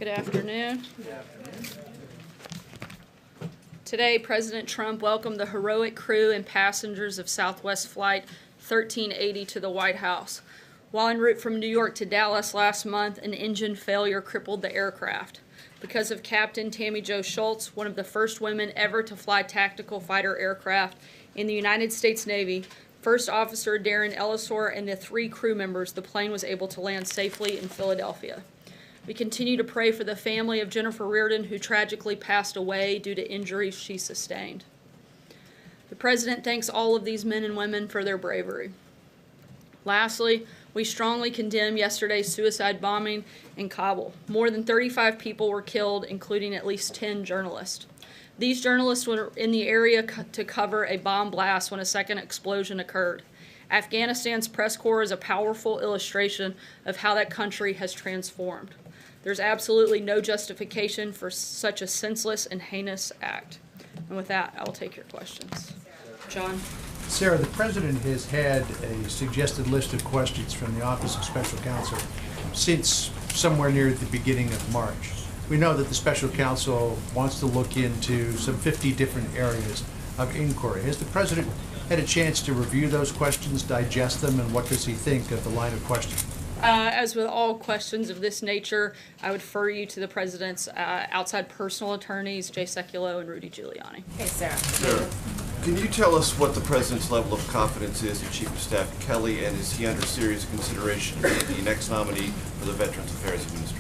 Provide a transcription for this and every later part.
Good afternoon. Today, President Trump welcomed the heroic crew and passengers of Southwest Flight 1380 to the White House. While en route from New York to Dallas last month, an engine failure crippled the aircraft. Because of Captain Tammy Jo Schultz, one of the first women ever to fly tactical fighter aircraft in the United States Navy, First Officer Darren Ellisor, and the 3 crew members, the plane was able to land safely in Philadelphia. We continue to pray for the family of Jennifer Reardon, who tragically passed away due to injuries she sustained. The President thanks all of these men and women for their bravery. Lastly, we strongly condemn yesterday's suicide bombing in Kabul. More than 35 people were killed, including at least 10 journalists. These journalists were in the area to cover a bomb blast when a second explosion occurred. Afghanistan's press corps is a powerful illustration of how that country has transformed. There's absolutely no justification for such a senseless and heinous act. And with that, I will take your questions. John? Sarah, the President has had a suggested list of questions from the Office of Special Counsel since somewhere near the beginning of March. We know that the Special Counsel wants to look into some 50 different areas of inquiry. Has the President had a chance to review those questions, digest them, and what does he think of the line of questioning? As with all questions of this nature, I would refer you to the President's outside personal attorneys, Jay Sekulow and Rudy Giuliani. Hey, Sarah. Sarah, can you tell us what the President's level of confidence is in Chief of Staff Kelly, and is he under serious consideration to be the next nominee for the Veterans Affairs Administration?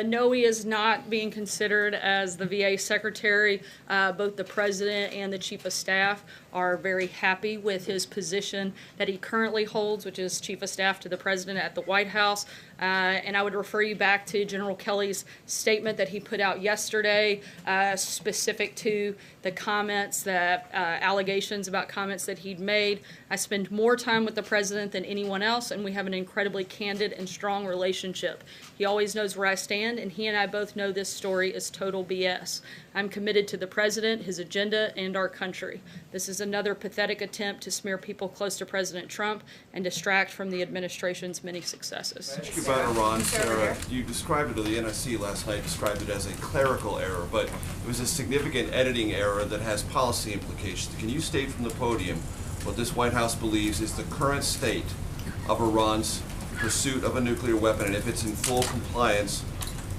No, he is not being considered as the VA Secretary. Both the President and the Chief of Staff are very happy with his position that he currently holds, which is Chief of Staff to the President at the White House. And I would refer you back to General Kelly's statement that he put out yesterday, specific to the comments, allegations about comments that he'd made. I spend more time with the President than anyone else, and we have an incredibly candid and strong relationship. He always knows where I stand, and he and I both know this story is total BS. I'm committed to the President, his agenda, and our country. This is another pathetic attempt to smear people close to President Trump and distract from the administration's many successes. Ask you about Iran, Sarah. You described it, or the NSC last night described it as a clerical error, but it was a significant editing error that has policy implications. Can you state from the podium what this White House believes is the current state of Iran's pursuit of a nuclear weapon, and if it's in full compliance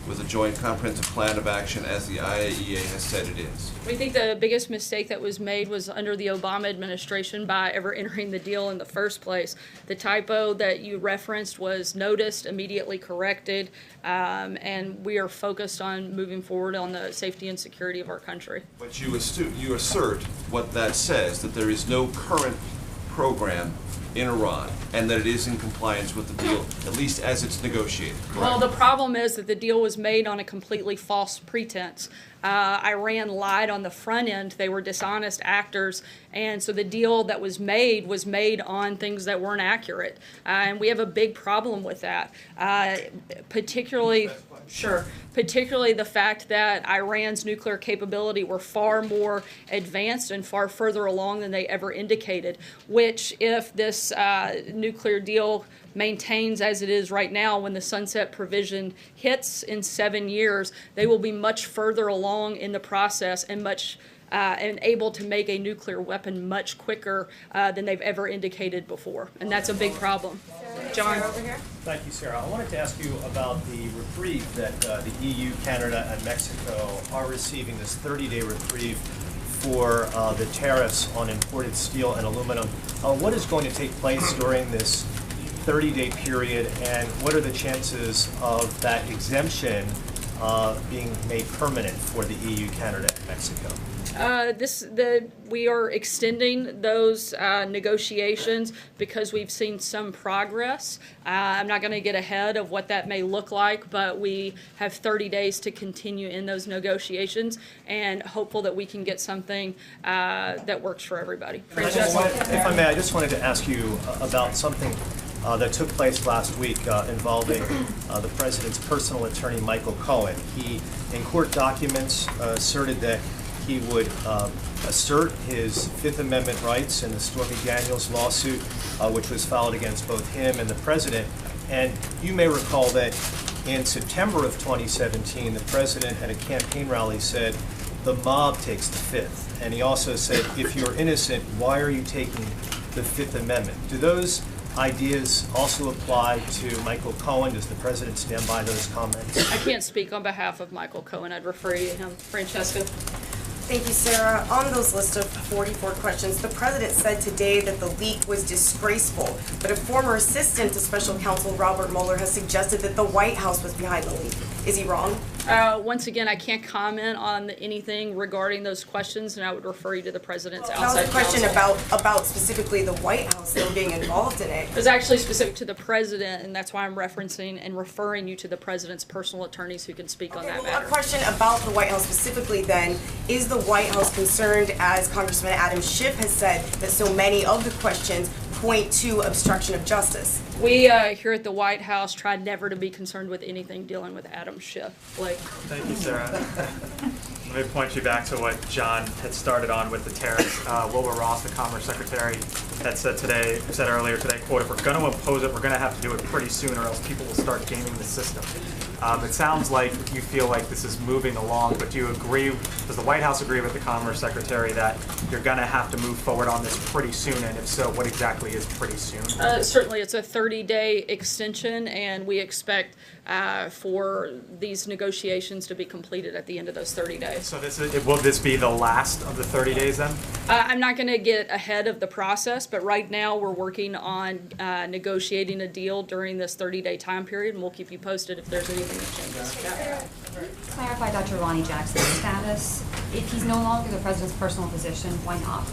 with a joint comprehensive plan of action as the IAEA has said it is? We think the biggest mistake that was made was under the Obama administration by ever entering the deal in the first place. The typo that you referenced was noticed, immediately corrected, and we are focused on moving forward on the safety and security of our country. But you assert what that says, that there is no current program in Iran, and that it is in compliance with the deal, at least as it's negotiated. Correct? Well, the problem is that the deal was made on a completely false pretense. Iran lied on the front end. They were dishonest actors, and so the deal that was made on things that weren't accurate. And we have a big problem with that, particularly the fact that Iran's nuclear capability were far more advanced and far further along than they ever indicated, which if this nuclear deal maintains as it is right now, when the sunset provision hits in 7 years, they will be much further along in the process and able to make a nuclear weapon much quicker than they've ever indicated before. And that's a big problem. John? Over here. Thank you, Sarah. I wanted to ask you about the reprieve that the EU, Canada, and Mexico are receiving, this 30-day reprieve for the tariffs on imported steel and aluminum. What is going to take place during this 30-day period, and what are the chances of that exemption being made permanent for the EU, Canada, and Mexico? We are extending those negotiations because we've seen some progress. I'm not going to get ahead of what that may look like, but we have 30 days to continue in those negotiations and hopeful that we can get something that works for everybody. If I may, I just wanted to ask you about something that took place last week involving the President's personal attorney, Michael Cohen. He, in court documents, asserted that he would assert his Fifth Amendment rights in the Stormy Daniels lawsuit, which was filed against both him and the President. And you may recall that In September of 2017, the president at a campaign rally said, "The mob takes the Fifth." And he also said, "If you're innocent, why are you taking the Fifth Amendment?" Do those ideas also apply to Michael Cohen? Does the president stand by those comments? I can't speak on behalf of Michael Cohen. I'd refer you to him. Francesca? Thank you, Sarah. On those list of 44 questions, the president said today that the leak was disgraceful, but a former assistant to special counsel Robert Mueller has suggested that the White House was behind the leak. Is he wrong? Once again, I can't comment on anything regarding those questions, and I would refer you to the president's That was outside a question counsel. about specifically the White House still being involved in it. It was actually specific to the president, and that's why I'm referencing and referring you to the president's personal attorneys who can speak on Okay, that well, matter. a question about the White House specifically then, is the White House concerned, as Congressman Adam Schiff has said, that so many of the questions point to obstruction of justice? We here at the White House try never to be concerned with anything dealing with Adam Schiff. Blake? Thank you, Sarah. Let me point you back to what John had started on with the tariffs. Wilbur Ross, the Commerce Secretary, had said earlier today, quote, "If we're going to impose it, we're going to have to do it pretty soon or else people will start gaming the system." It sounds like you feel like this is moving along, but do you agree, does the White House agree with the Commerce Secretary that you're going to have to move forward on this pretty soon? And if so, what exactly is pretty soon? Certainly, it's a 30-day extension, and we expect for these negotiations to be completed at the end of those 30 days. So will this be the last of the 30 days then? I'm not going to get ahead of the process, but right now we're working on negotiating a deal during this 30-day time period, and we'll keep you posted if there's anything that changes. Clarify Dr. Lonnie Jackson's status. If he's no longer the president's personal physician, why not?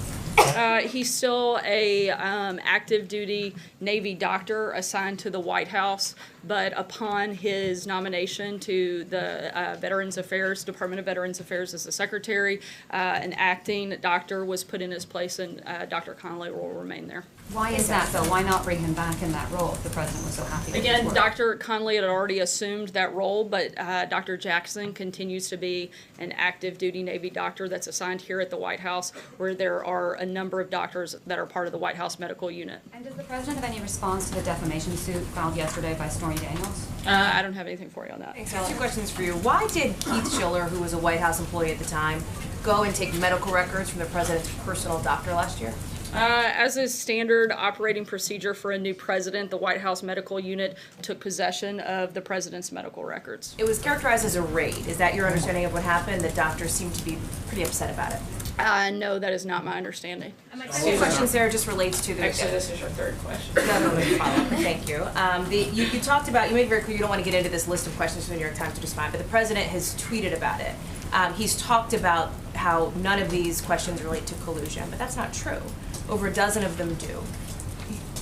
He's still a active duty Navy doctor assigned to the White House, but upon his nomination to the Veterans Affairs, Department of Veterans Affairs as the secretary, an acting doctor was put in his place, and Dr. Connolly will remain there. Why is that though? Why not bring him back in that role if the president was so happy with his Again, work? Dr. Connolly had already assumed that role, but Dr. Jackson continues to be an active duty Navy doctor that's assigned here at the White House, where there are a number of doctors that are part of the White House medical unit. And does the president have any response to the defamation suit filed yesterday by Stormy Daniels? I don't have anything for you on that. Thanks. I have two questions for you. Why did Keith Schiller, who was a White House employee at the time, go and take medical records from the president's personal doctor last year? As is standard operating procedure for a new president, the White House medical unit took possession of the president's medical records. It was characterized as a raid. Is that your understanding of what happened? The doctors seemed to be pretty upset about it. No, that is not my understanding. And my second question, Sarah, just relates to the... Actually, this is your third question. No, follow-up. Thank you. You talked about, you made it very clear you don't want to get into this list of questions from the New York Times, which is fine, but the president has tweeted about it. He's talked about how none of these questions relate to collusion, but that's not true. Over a dozen of them do.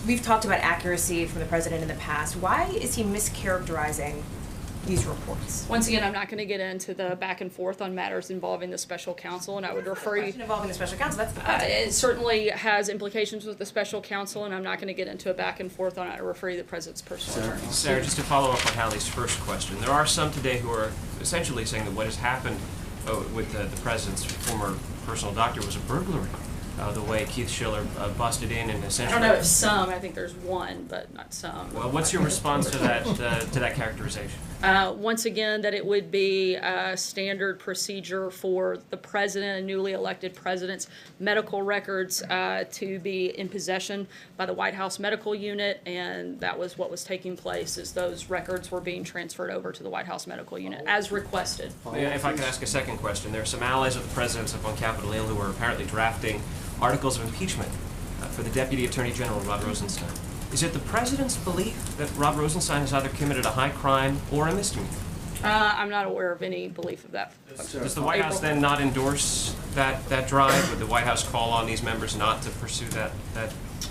We've talked about accuracy from the president in the past. Why is he mischaracterizing these reports? Once again, I'm not going to get into the back and forth on matters involving the special counsel, and I would refer you. Question involving the special counsel, that's the president. It certainly has implications with the special counsel, and I'm not going to get into a back and forth on it. I refer you to the president's personal attorney. Sarah, just to follow up on Hallie's first question, there are some today who are essentially saying that what has happened with the president's former personal doctor was a burglary. The way Keith Schiller busted in and I essentially... don't know if some, I think there's one, but not some. Well, what's your response to that characterization? Once again, that it would be a standard procedure for the president, a newly elected president's medical records to be in possession by the White House medical unit, and that was what was taking place, is those records were being transferred over to the White House medical unit as requested. If I could ask a second question, there are some allies of the president's up on Capitol Hill who are apparently drafting articles of impeachment for the Deputy Attorney General, Rod Rosenstein. Is it the president's belief that Rod Rosenstein has either committed a high crime or a misdemeanor? I'm not aware of any belief of that. Does the White House then not endorse that drive? Would the White House call on these members not to pursue that?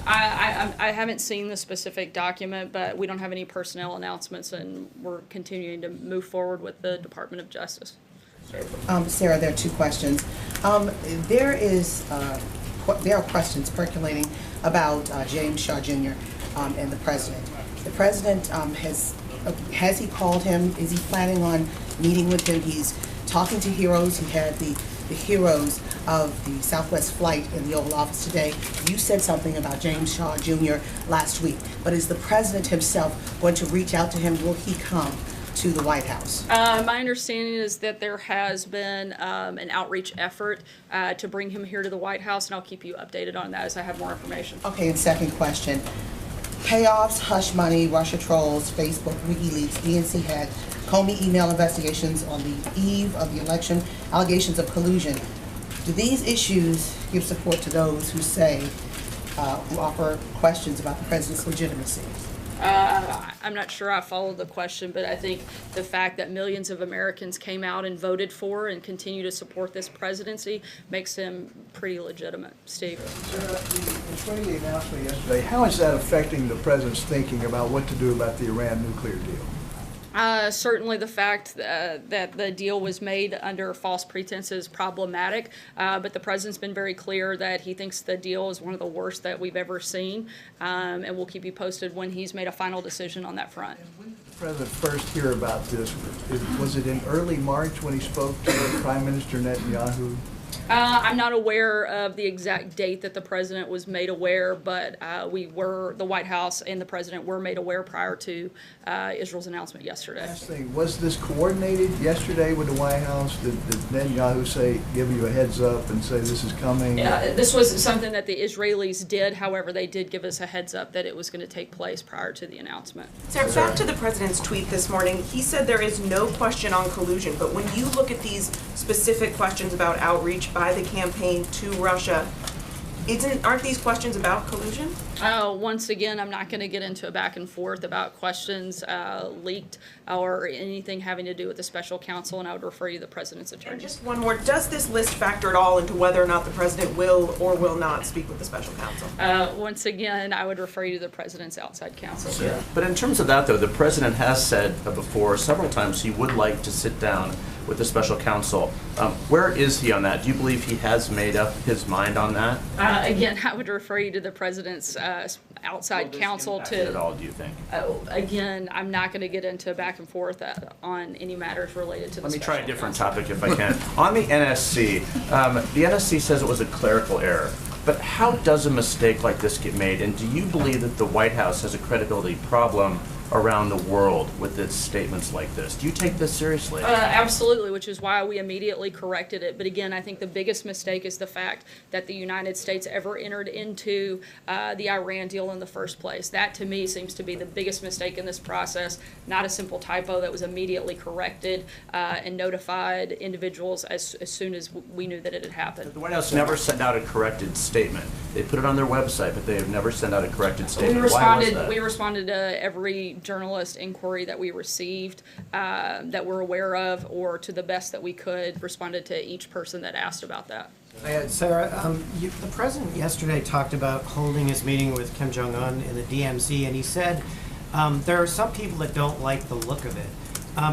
I haven't seen the specific document, but we don't have any personnel announcements, and we're continuing to move forward with the Department of Justice. Sarah, there are two questions. There are questions percolating about James Shaw Jr. And the president. The president has he called him? Is he planning on meeting with him? He's talking to heroes. He had the heroes of the Southwest flight in the Oval Office today. You said something about James Shaw Jr. last week, but is the president himself going to reach out to him? Will he come to the White House? My understanding is that there has been an outreach effort to bring him here to the White House, and I'll keep you updated on that as I have more information. Okay, and second question. Payoffs, hush money, Russia trolls, Facebook, WikiLeaks, DNC had Comey email investigations on the eve of the election, allegations of collusion. Do these issues give support to those who say, who offer questions about the president's legitimacy? I'm not sure I followed the question, but I think the fact that millions of Americans came out and voted for and continue to support this presidency makes him pretty legitimate. Steve? In explaining the announcement yesterday, how is that affecting the president's thinking about what to do about the Iran nuclear deal? Certainly the fact that the deal was made under false pretenses is problematic, but the president's been very clear that he thinks the deal is one of the worst that we've ever seen, and we'll keep you posted when he's made a final decision on that front. When did the president first hear about this? Was it in early March when he spoke to Prime Minister Netanyahu? I'm not aware of the exact date that the president was made aware, but the White House and the president were made aware prior to Israel's announcement yesterday. Last thing, was this coordinated yesterday with the White House? Did Netanyahu give you a heads up and say this is coming? This was something that the Israelis did. However, they did give us a heads up that it was going to take place prior to the announcement. Sarah, back to the president's tweet this morning. He said there is no question on collusion, but when you look at these specific questions about outreach by the campaign to Russia, aren't these questions about collusion? Once again, I'm not going to get into a back and forth about questions leaked or anything having to do with the special counsel, and I would refer you to the president's attorney. And just one more, does this list factor at all into whether or not the president will or will not speak with the special counsel? Once again, I would refer you to the president's outside counsel. Sure. But in terms of that, though, the president has said before several times he would like to sit down with the special counsel. Where is he on that? Do you believe he has made up his mind on that? Again, I would refer you to the president's outside counsel to. At all, do you think? Again, I'm not going to get into back and forth on any matters related to the. Let me try a different topic if I can. On the NSC, the NSC says it was a clerical error. But how does a mistake like this get made? And do you believe that the White House has a credibility problem around the world with its statements like this? Do you take this seriously? Absolutely, which is why we immediately corrected it. But again, I think the biggest mistake is the fact that the United States ever entered into the Iran deal in the first place. That, to me, seems to be the biggest mistake in this process, not a simple typo that was immediately corrected and notified individuals as soon as we knew that it had happened. The White House never sent out a corrected statement. They put it on their website, but they have never sent out a corrected statement. Why was that? We responded to every journalist inquiry that we received that we're aware of, or to the best that we could, responded to each person that asked about that. Sarah, the president yesterday talked about holding his meeting with Kim Jong-un in the DMZ, and he said there are some people that don't like the look of it.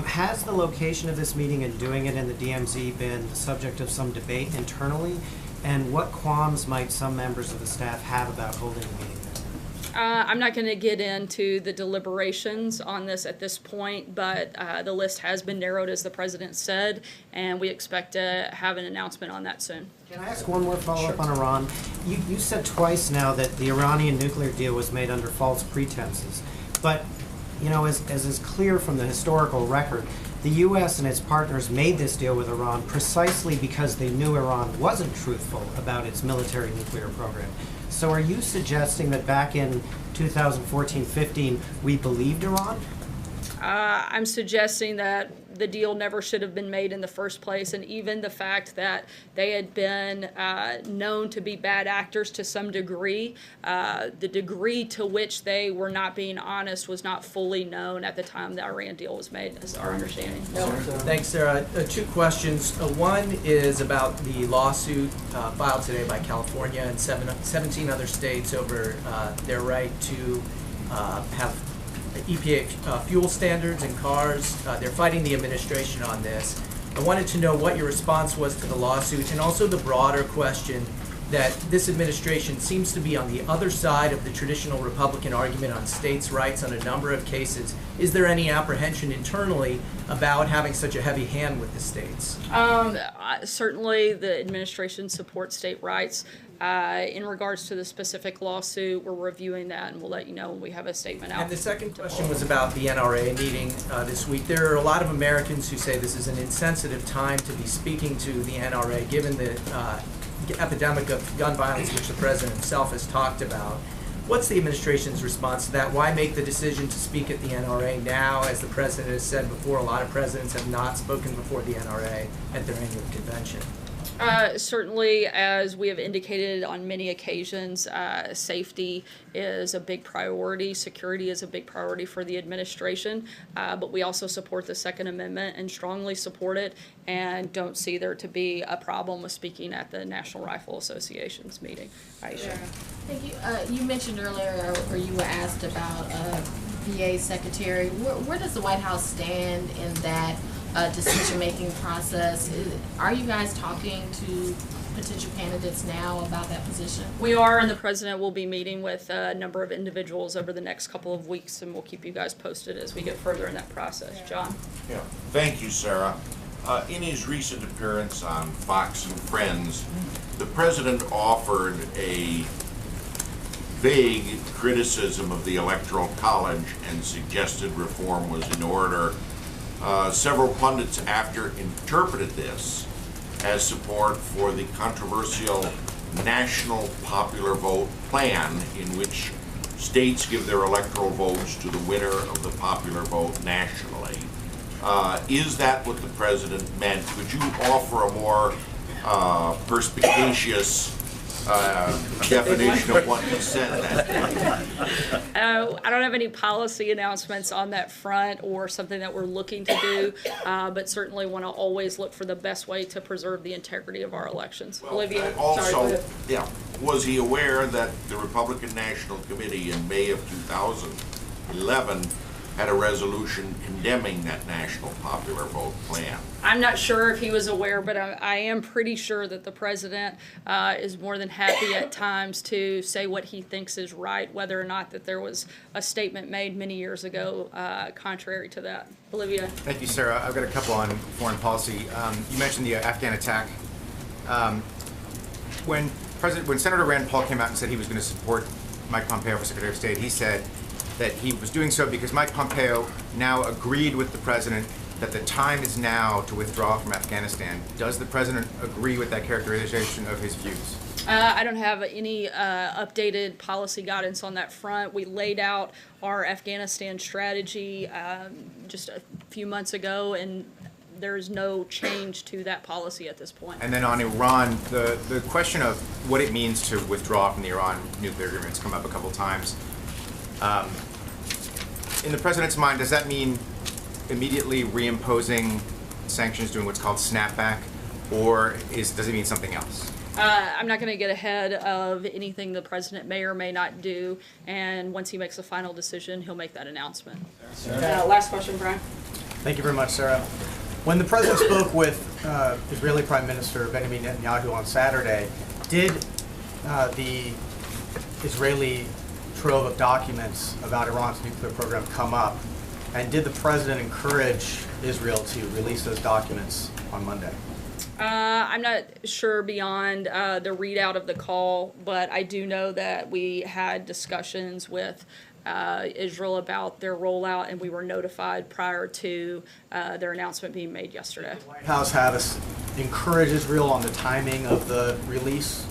Has the location of this meeting and doing it in the DMZ been the subject of some debate internally? And what qualms might some members of the staff have about holding a meeting there? I'm not going to get into the deliberations on this at this point, but the list has been narrowed, as the president said, and we expect to have an announcement on that soon. Can I ask one more follow-up on Iran? You said twice now that the Iranian nuclear deal was made under false pretenses, but you know, as is clear from the historical record, the U.S. and its partners made this deal with Iran precisely because they knew Iran wasn't truthful about its military nuclear program. So are you suggesting that back in 2014-15 we believed Iran? I'm suggesting that the deal never should have been made in the first place, and even the fact that they had been known to be bad actors to some degree, the degree to which they were not being honest was not fully known at the time the Iran deal was made, is our understanding. Thanks, Sarah. Two questions. One is about the lawsuit filed today by California and 17 other states over their right to have EPA fuel standards in cars. They're fighting the administration on this. I wanted to know what your response was to the lawsuit and also the broader question that this administration seems to be on the other side of the traditional Republican argument on states' rights on a number of cases. Is there any apprehension internally about having such a heavy hand with the states? Certainly, the administration supports state rights. In regards to the specific lawsuit, we're reviewing that, and we'll let you know when we have a statement out. And the second question was about the NRA meeting this week. There are a lot of Americans who say this is an insensitive time to be speaking to the NRA, given the epidemic of gun violence, which the president himself has talked about. What's the administration's response to that? Why make the decision to speak at the NRA now? As the president has said before, a lot of presidents have not spoken before the NRA at their annual convention. Certainly, as we have indicated on many occasions, safety is a big priority. Security is a big priority for the administration, but we also support the Second Amendment and strongly support it, and don't see there to be a problem with speaking at the National Rifle Association's meeting. Aisha. Thank you. You mentioned earlier, or you were asked about VA secretary. Where does the White House stand in that decision-making process? Are you guys talking to potential candidates now about that position? We are, and the president will be meeting with a number of individuals over the next couple of weeks, and we'll keep you guys posted as we get further in that process. John? Yeah. Thank you, Sarah. In his recent appearance on Fox and Friends, the president offered a vague criticism of the Electoral College and suggested reform was in order. Several pundits after interpreted this as support for the controversial National Popular Vote plan, in which states give their electoral votes to the winner of the popular vote nationally. Is that what the president meant? Could you offer a more perspicacious definition of what he said that day? I don't have any policy announcements on that front or something that we're looking to do, but certainly want to always look for the best way to preserve the integrity of our elections. Well, Olivia, also, sorry, go ahead. yeah, was he aware that the Republican National Committee in May of 2011 had a resolution condemning that National Popular Vote plan? I'm not sure if he was aware, but I am pretty sure that the president is more than happy at times to say what he thinks is right, whether or not that there was a statement made many years ago contrary to that. Olivia? Thank you, Sarah. I've got a couple on foreign policy. You mentioned the Afghan attack. When Senator Rand Paul came out and said he was going to support Mike Pompeo for Secretary of State, he said that he was doing so because Mike Pompeo now agreed with the president that the time is now to withdraw from Afghanistan. Does the president agree with that characterization of his views? I don't have any updated policy guidance on that front. We laid out our Afghanistan strategy just a few months ago, and there's no change to that policy at this point. And then on Iran, the question of what it means to withdraw from the Iran nuclear agreement has come up a couple times. In the president's mind, does that mean immediately reimposing sanctions, doing what's called snapback, or does it mean something else? I'm not going to get ahead of anything the president may or may not do, and once he makes a final decision, he'll make that announcement. Last question, Brian. Thank you very much, Sarah. When the president spoke with Israeli Prime Minister Benjamin Netanyahu on Saturday, did the Israeli trove of documents about Iran's nuclear program come up? And did the president encourage Israel to release those documents on Monday? I'm not sure beyond the readout of the call, but I do know that we had discussions with Israel about their rollout, and we were notified prior to their announcement being made yesterday. The White House have us encourage Israel on the timing of the release?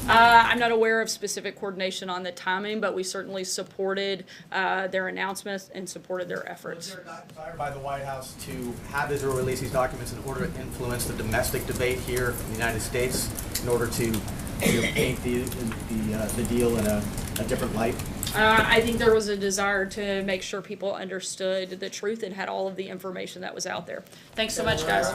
I'm not aware of specific coordination on the timing, but we certainly supported their announcements and supported their efforts. Was there not desire by the White House to have Israel release these documents in order to influence the domestic debate here in the United States, in order to paint the deal in a different light? I think there was a desire to make sure people understood the truth and had all of the information that was out there. Thanks so much, guys.